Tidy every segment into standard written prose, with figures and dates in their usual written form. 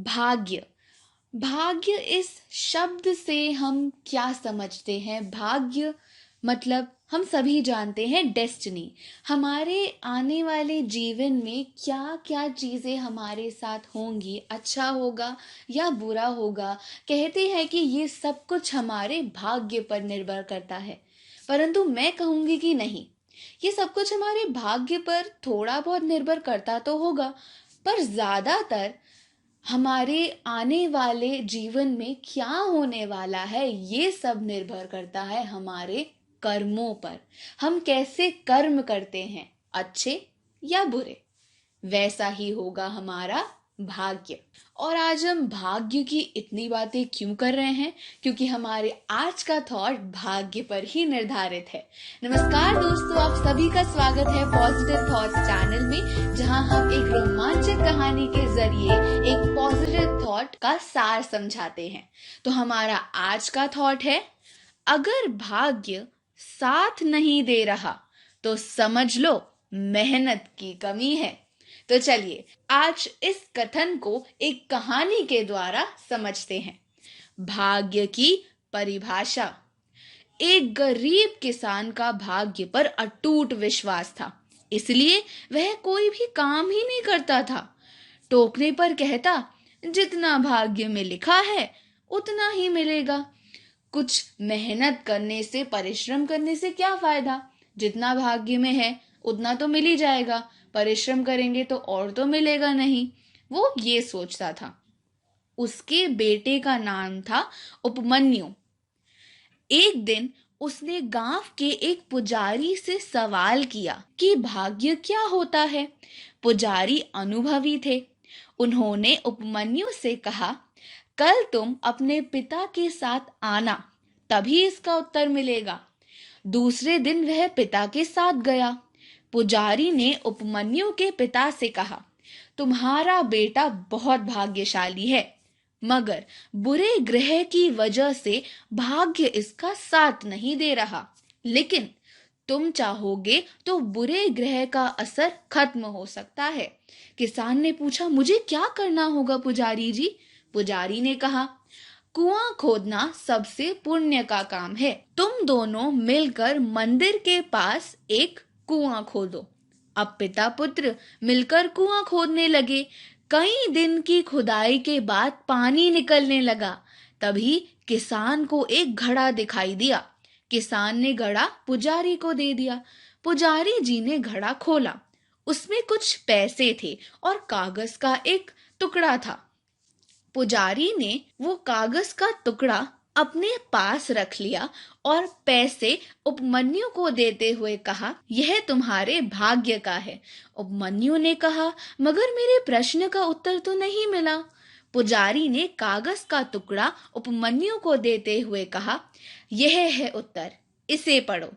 भाग्य। भाग्य इस शब्द से हम क्या समझते हैं? भाग्य मतलब हम सभी जानते हैं डेस्टिनी। हमारे आने वाले जीवन में क्या क्या चीज़ें हमारे साथ होंगी, अच्छा होगा या बुरा होगा, कहते हैं कि ये सब कुछ हमारे भाग्य पर निर्भर करता है। परंतु मैं कहूँगी कि नहीं, ये सब कुछ हमारे भाग्य पर थोड़ा बहुत निर्भर करता तो होगा, पर ज़्यादातर हमारे आने वाले जीवन में क्या होने वाला है ये सब निर्भर करता है हमारे कर्मों पर। हम कैसे कर्म करते हैं, अच्छे या बुरे, वैसा ही होगा हमारा भाग्य। और आज हम भाग्य की इतनी बातें क्यों कर रहे हैं? क्योंकि हमारे आज का थॉट भाग्य पर ही निर्धारित है। नमस्कार दोस्तों, आप सभी का स्वागत है पॉजिटिव थॉट्स चैनल में, जहां हम एक रोमांचक कहानी के जरिए एक पॉजिटिव थॉट का सार समझाते हैं। तो हमारा आज का थॉट है, अगर भाग्य साथ नहीं दे रहा तो समझ लो मेहनत की कमी है। तो चलिए आज इस कथन को एक कहानी के द्वारा समझते हैं। भाग्य की परिभाषा। एक गरीब किसान का भाग्य पर अटूट विश्वास था, इसलिए वह कोई भी काम ही नहीं करता था। टोकने पर कहता, जितना भाग्य में लिखा है उतना ही मिलेगा। कुछ मेहनत करने से, परिश्रम करने से क्या फायदा? जितना भाग्य में है उतना तो मिल ही जाएगा, परिश्रम करेंगे तो और तो मिलेगा नहीं। वो ये सोचता था। उसके बेटे का नाम था उपमन्यु। एक दिन उसने गांव के एक पुजारी से सवाल किया कि भाग्य क्या होता है। पुजारी अनुभवी थे। उन्होंने उपमन्यु से कहा, कल तुम अपने पिता के साथ आना, तभी इसका उत्तर मिलेगा। दूसरे दिन वह पिता के साथ गया। पुजारी ने उपमन्यु के पिता से कहा, तुम्हारा बेटा बहुत भाग्यशाली है, मगर बुरे ग्रह की वजह से भाग्य इसका साथ नहीं दे रहा। लेकिन तुम चाहोगे तो बुरे ग्रह का असर खत्म हो सकता है। किसान ने पूछा, मुझे क्या करना होगा पुजारी जी? पुजारी ने कहा, कुआं खोदना सबसे पुण्य का काम है। तुम दोनों मिलकर मंदिर के पास एक कुआं खोदो। अब पिता पुत्र मिलकर कुआं खोदने लगे। कई दिन की खुदाई के बाद पानी निकलने लगा। तभी किसान को एक घड़ा दिखाई दिया। किसान ने घड़ा पुजारी को दे दिया। पुजारी जी ने घड़ा खोला। उसमें कुछ पैसे थे और कागज का एक टुकड़ा था। पुजारी ने वो कागज का टुकड़ा अपने पास रख लिया और पैसे उपमन्यु को देते हुए कहा, यह तुम्हारे भाग्य का है। उपमन्यु ने कहा, मगर मेरे प्रश्न का उत्तर तो नहीं मिला। पुजारी ने कागज का टुकड़ा उपमन्यु को देते हुए कहा, यह है उत्तर, इसे पढ़ो।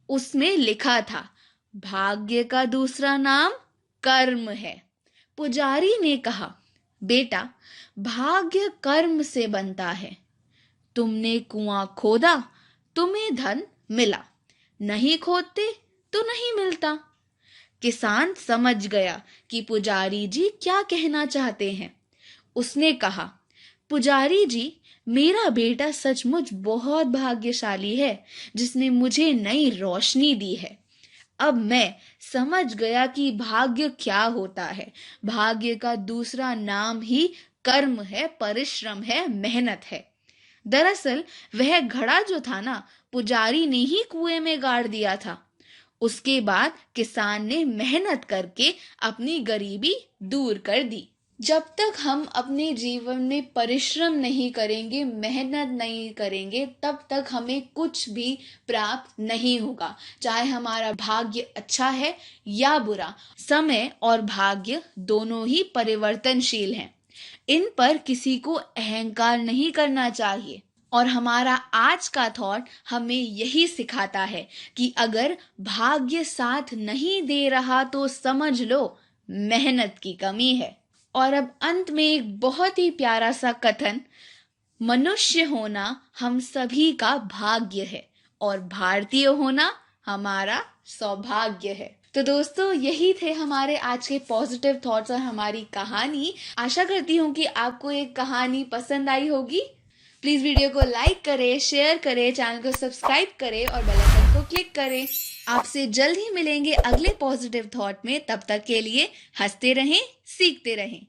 उसमें लिखा था, भाग्य का दूसरा नाम कर्म है। पुजारी ने कहा, बेटा, भाग्य कर्म से बनता है। तुमने कुआं खोदा, तुम्हें धन मिला, नहीं खोदते तो नहीं मिलता। किसान समझ गया कि पुजारी जी क्या कहना चाहते हैं। उसने कहा, पुजारी जी, मेरा बेटा सचमुच बहुत भाग्यशाली है, जिसने मुझे नई रोशनी दी है। अब मैं समझ गया कि भाग्य क्या होता है। भाग्य का दूसरा नाम ही कर्म है, परिश्रम है, मेहनत है। दरअसल वह घड़ा जो था ना, पुजारी ने ही कुएं में गाड़ दिया था। उसके बाद किसान ने मेहनत करके अपनी गरीबी दूर कर दी। जब तक हम अपने जीवन में परिश्रम नहीं करेंगे, मेहनत नहीं करेंगे, तब तक हमें कुछ भी प्राप्त नहीं होगा। चाहे हमारा भाग्य अच्छा है या बुरा, समय और भाग्य दोनों ही परिवर्तनशील हैं। इन पर किसी को अहंकार नहीं करना चाहिए। और हमारा आज का थॉट हमें यही सिखाता है कि अगर भाग्य साथ नहीं दे रहा तो समझ लो मेहनत की कमी है। और अब अंत में एक बहुत ही प्यारा सा कथन, मनुष्य होना हम सभी का भाग्य है और भारतीय होना हमारा सौभाग्य है। तो दोस्तों यही थे हमारे आज के पॉजिटिव थॉट्स और हमारी कहानी। आशा करती हूँ कि आपको ये कहानी पसंद आई होगी। प्लीज वीडियो को लाइक करें, शेयर करें, चैनल को सब्सक्राइब करें और बेल आइकन को क्लिक करें। आपसे जल्द ही मिलेंगे अगले पॉजिटिव थॉट में। तब तक के लिए हंसते रहें, सीखते रहें।